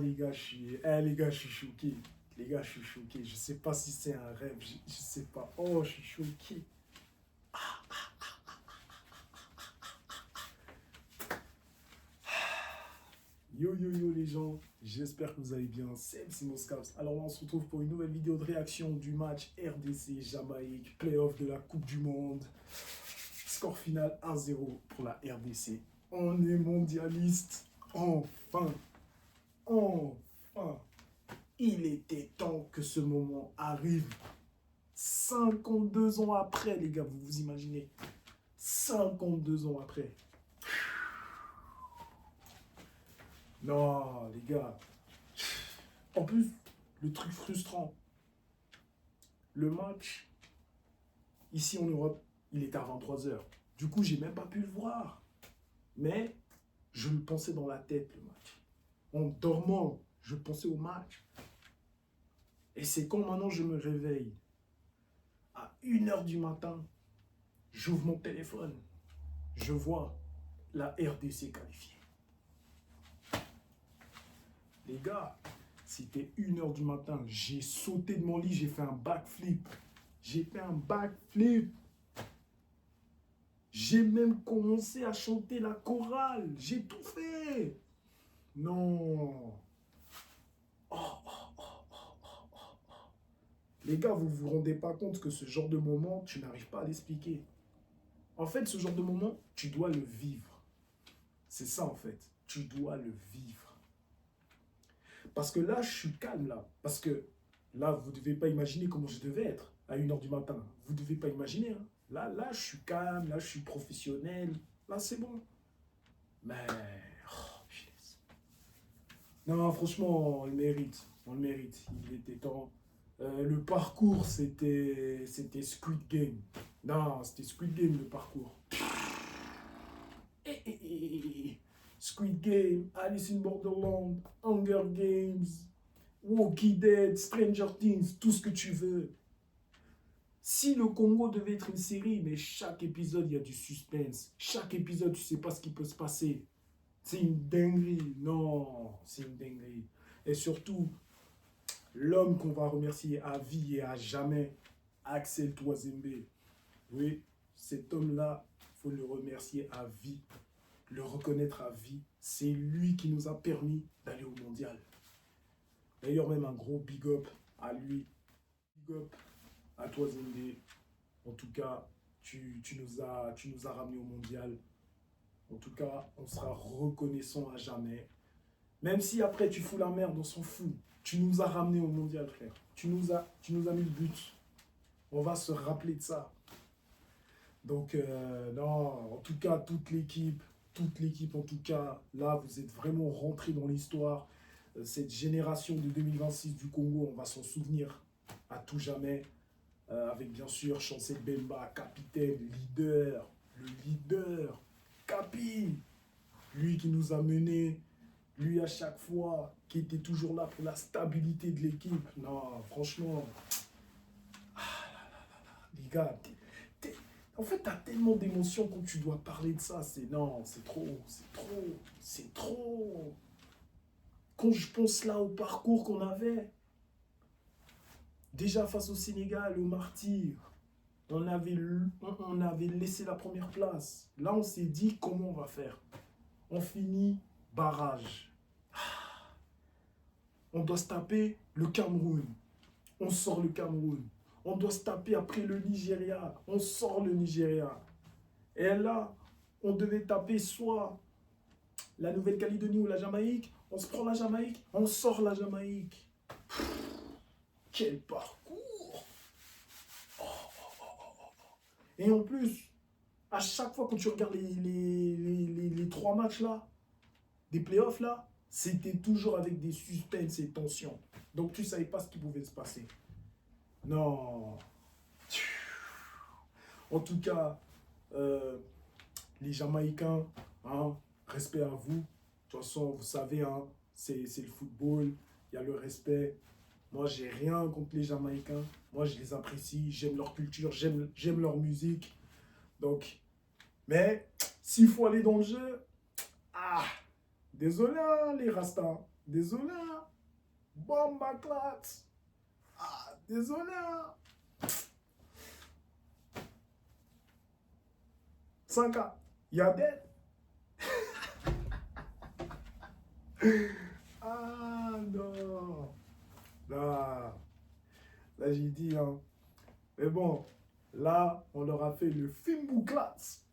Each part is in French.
les gars, je suis choqué. Les gars, je suis choqué. Je sais pas si c'est un rêve. Je sais pas. Oh, je suis choqué. Yo yo yo les gens, j'espère que vous allez bien, c'est Simoscaps. Alors là on se retrouve pour une nouvelle vidéo de réaction du match RDC Jamaïque, playoff de la Coupe du Monde. Score final 1-0 pour la RDC. On est mondialiste, enfin, enfin. Il était temps que ce moment arrive. 52 ans après les gars, vous vous imaginez, 52 ans après. Non, les gars. En plus, le truc frustrant, le match, ici en Europe, il était à 23 h. Du coup, j'ai même pas pu le voir. Mais je le pensais dans la tête, le match. En dormant, je pensais au match. Et c'est quand maintenant je me réveille, à 1 h du matin, j'ouvre mon téléphone, je vois la RDC qualifiée. Les gars, c'était 1 h du matin. J'ai sauté de mon lit, j'ai fait un backflip. J'ai fait un backflip. J'ai même commencé à chanter la chorale. J'ai tout fait. Non. Les gars, vous ne vous rendez pas compte que ce genre de moment, tu n'arrives pas à l'expliquer. En fait, ce genre de moment, tu dois le vivre. C'est ça, en fait. Tu dois le vivre. Parce que là, je suis calme, là. Parce que là, vous ne devez pas imaginer comment je devais être à 1 h du matin. Vous ne devez pas imaginer. Hein. Là, je suis calme. Là, je suis professionnel. Là, c'est bon. Mais... non, franchement, on le mérite. On le mérite. Il était temps. Le parcours, c'était Squid Game. Non, c'était Squid Game, le parcours. Squid Game, Alice in Borderland, Hunger Games, Walking Dead, Stranger Things, tout ce que tu veux. Si le Congo devait être une série, mais chaque épisode, il y a du suspense. Chaque épisode, tu sais pas ce qui peut se passer. C'est une dinguerie. Non, c'est une dinguerie. Et surtout, l'homme qu'on va remercier à vie et à jamais, Axel Touazembe. Oui, cet homme-là, il faut le remercier à vie, le reconnaître à vie. C'est lui qui nous a permis d'aller au mondial. D'ailleurs, même un gros big up à lui. Big up à Touazembe. En tout cas, tu nous as ramenés au mondial. En tout cas, on sera reconnaissant à jamais. Même si après tu fous la merde, on s'en fout. Tu nous as ramenés au mondial, frère. Tu nous as mis le but. On va se rappeler de ça. Donc, non, en tout cas, toute l'équipe, en tout cas, là, vous êtes vraiment rentrés dans l'histoire. Cette génération de 2026 du Congo, on va s'en souvenir à tout jamais. Avec bien sûr Chancel Bemba, capitaine, leader, le leader, Capi, lui qui nous a menés, lui à chaque fois, qui était toujours là pour la stabilité de l'équipe. Non, franchement, les gars, en fait, tu as tellement d'émotions quand tu dois parler de ça. Non, c'est trop, c'est trop, c'est trop. Quand je pense là au parcours qu'on avait, déjà face au Sénégal, au martyr, on avait laissé la première place. Là, on s'est dit comment on va faire. On finit barrage. On doit se taper le Cameroun. On sort le Cameroun. On doit se taper après le Nigeria. On sort le Nigeria. Et là, on devait taper soit la Nouvelle-Calédonie ou la Jamaïque. On se prend la Jamaïque. On sort la Jamaïque. Quel parcours! Et en plus, à chaque fois quand tu regardes les 3 matchs là, des playoffs là, c'était toujours avec des suspens et tensions. Donc tu ne savais pas ce qui pouvait se passer. Non. En tout cas, les Jamaïcains, hein, respect à vous. De toute façon, vous savez, hein, c'est le football, il y a le respect. Moi, j'ai rien contre les Jamaïcains. Moi, je les apprécie, j'aime leur culture, j'aime leur musique. Donc, mais s'il faut aller dans le jeu, désolé hein, les Rastas. Désolé, hein. Bon, ma classe. Ah, désolé, hein. 5K. Il y a des. Ah, non. Là, là j'ai dit, hein. Mais bon, là, on leur a fait le film classe.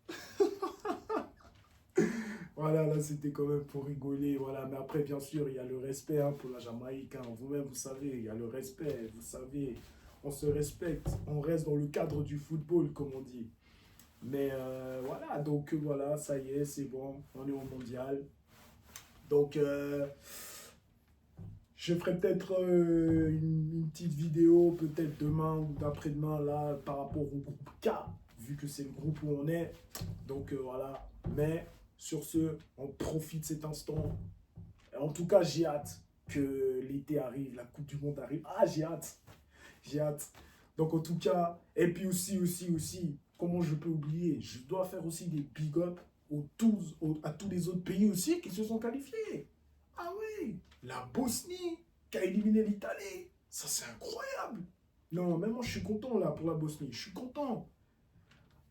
Voilà, là, c'était quand même pour rigoler. Voilà, mais après, bien sûr, il y a le respect hein, pour la Jamaïque. Hein. Vous-même, vous savez, il y a le respect. Vous savez, on se respecte. On reste dans le cadre du football, comme on dit. Mais voilà, donc voilà, ça y est, c'est bon. On est au mondial. Donc, je ferai peut-être une petite vidéo, peut-être demain ou d'après-demain, là, par rapport au groupe K, vu que c'est le groupe où on est. Donc voilà. Mais sur ce, on profite de cet instant. En tout cas, j'ai hâte que l'été arrive, la Coupe du Monde arrive. Ah, j'ai hâte. J'ai hâte. Donc en tout cas, et puis aussi, comment je peux oublier, je dois faire aussi des big up à tous les autres pays aussi qui se sont qualifiés. Ah oui, la Bosnie qui a éliminé l'Italie. Ça, c'est incroyable. Non, même moi, je suis content là pour la Bosnie. Je suis content.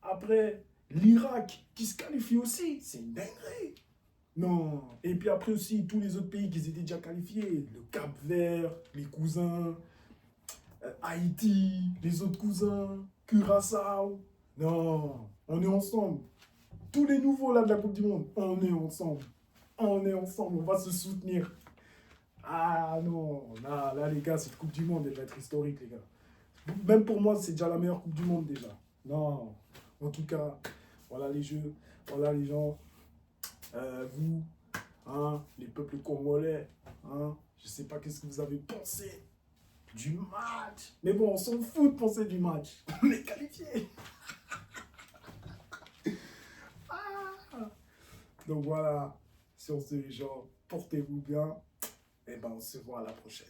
Après, l'Irak qui se qualifie aussi. C'est une dinguerie. Non. Et puis après aussi, tous les autres pays qui étaient déjà qualifiés. Le Cap-Vert, les cousins, Haïti, les autres cousins, Curaçao. Non, on est ensemble. Tous les nouveaux là de la Coupe du Monde, on est ensemble. On est ensemble, on va se soutenir. Ah non, là les gars, cette Coupe du Monde, elle va être historique, les gars. Même pour moi, c'est déjà la meilleure Coupe du Monde déjà. Non, en tout cas, voilà les jeux, voilà les gens, vous, hein, les peuples congolais, hein, je sais pas qu'est-ce que vous avez pensé du match. Mais bon, on s'en fout de penser du match. On est qualifié. Ah. Donc voilà, sur ce les gens, portez-vous bien. Et ben on se voit à la prochaine.